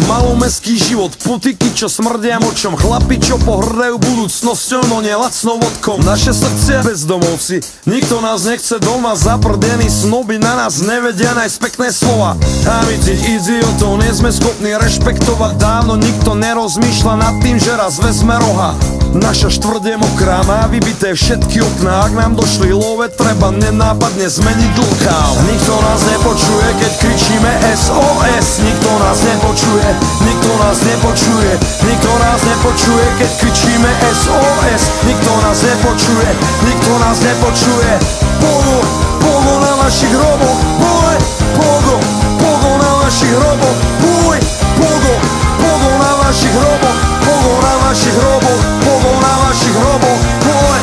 Malomestský život, putiky, čo smrdia močom, chlapi, čo pohrdajú budúcnosťou, no nelacnou vodkou. Naše srdcia bezdomovci, nikto nás nechce doma, zaprdení snoby na nás nevedia nájsť pekné slova. A my tých idiotov nie sme schopní rešpektovať, dávno nikto nerozmýšľa nad tým, že raz vezme roha. Naša štvrť je mokrá, má vybité všetky okná, ak nám došli love, treba nenápadne zmeniť lokál. Nikto nás nepočuje, keď kričíme SOS, nikto nás nepočuje, nikto nás nepočuje, nikto nás nepočuje, keď kričíme SOS, nikto nás nepočuje, nikto nás nepočuje. Pogo, pogo na vašich hroboch, boj, pogo, pogo na vašich hroboch, boj, pogo, pogo na vašich hroboch, pogo na vašich hroboch, pogo na vašich hroboch, boj.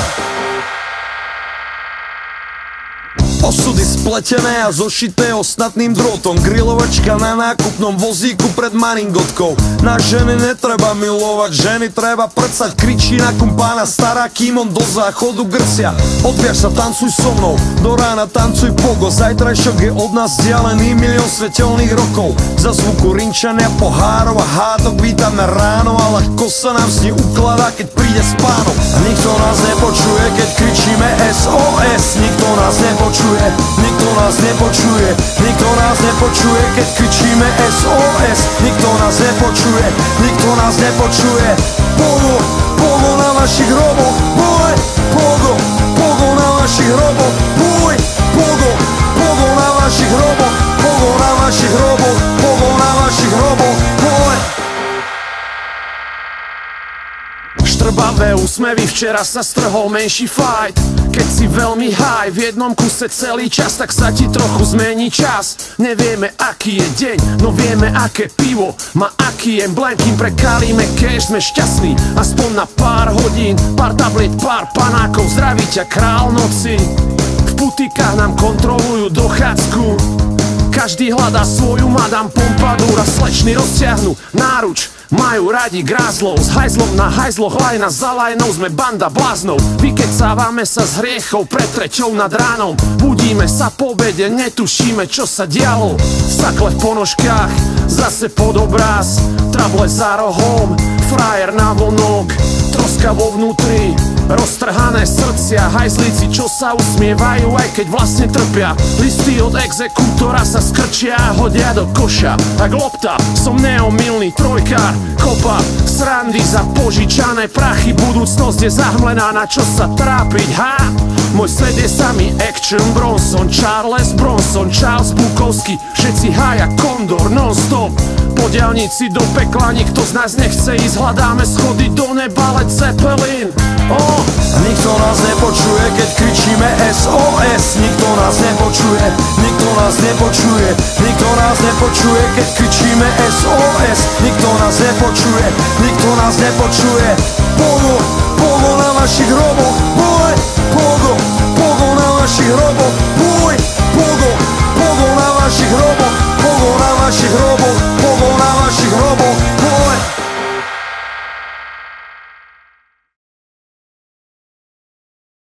Osudy spletené a zošité ostatným drôtom, grilovačka na nákupnom vozíku pred maringotkou. Na ženy netreba milovať, ženy treba prcať, kričí na kumpána stará, kým on do záchodu grcia. Odviaž sa, tancuj so mnou, do rána tancuj pogo, zajtrajšok je od nás vzdialený milión svetelných rokov. Za zvuku rinčania pohárov a hádok vítame ráno, a ľahko sa nám s ní ukladá, keď príde spánok. A nikto nás nepočuje, keď kričíme SOS, nikto nás nepočuje, nikto nás nepočuje, nikto nás nepočuje, keď kričíme SOS, nikto nás nepočuje, nikto nás nepočuje. Pogo, pogo na vašich hroboch, boj, pogo, pogo na vašich hroboch, boj, pogo, pogo na vašich hroboch, pogo na vašich hroboch, pogo na vašich hroboch, boj. Štrbavé úsmevy, včera sa strhol menší fight. Keď si veľmi high, v jednom kuse celý čas, tak sa ti trochu zmení čas. Nevieme aký je deň, no vieme aké pivo má aký emblém. Kým prekalíme cash, sme šťastní aspoň na pár hodín, pár tabliet, pár panákov, zdraví ťa král noci. V putikách nám kontrolujú dochádzku, každý hľadá svoju madam pompadúra, slečny rozťahnú náruč, majú radi grázlov, s hajzlom na hajzloch, lajna za lajnou, sme banda bláznov. Vykecávame sa s hriechou pred 3:00 nad ránom, budíme sa po obede, netušíme čo sa dialo. Sakle v ponožkách, zase pod obráz, trable za rohom, frajer na vonok, troska vo vnútri, roztrhané srdcia, hajzlíci, čo sa usmievajú, aj keď vlastne trpia. Listy od exekútora sa skrčia a hodia do koša. Ak lopta, som neomylný trojkár, kopa srandy za požičané prachy, budúcnosť je zahmlená, na čo sa trápiť, ha? Môj svet je samý action, Bronson, Charles Bronson, Charles Bukowski, všetci hája kondor non-stop. Po diaľnici do pekla nikto z nás nechce ísť, hľadáme schody do neba, Led Zeppelin. Nikto nás nepočuje, keď kričíme SOS, nikto nás nepočuje, nikto nás nepočuje, nikto nás nepočuje, keď kričíme SOS, nikto nás nepočuje, nikto nás nepočuje. Pogo, pogo na vašich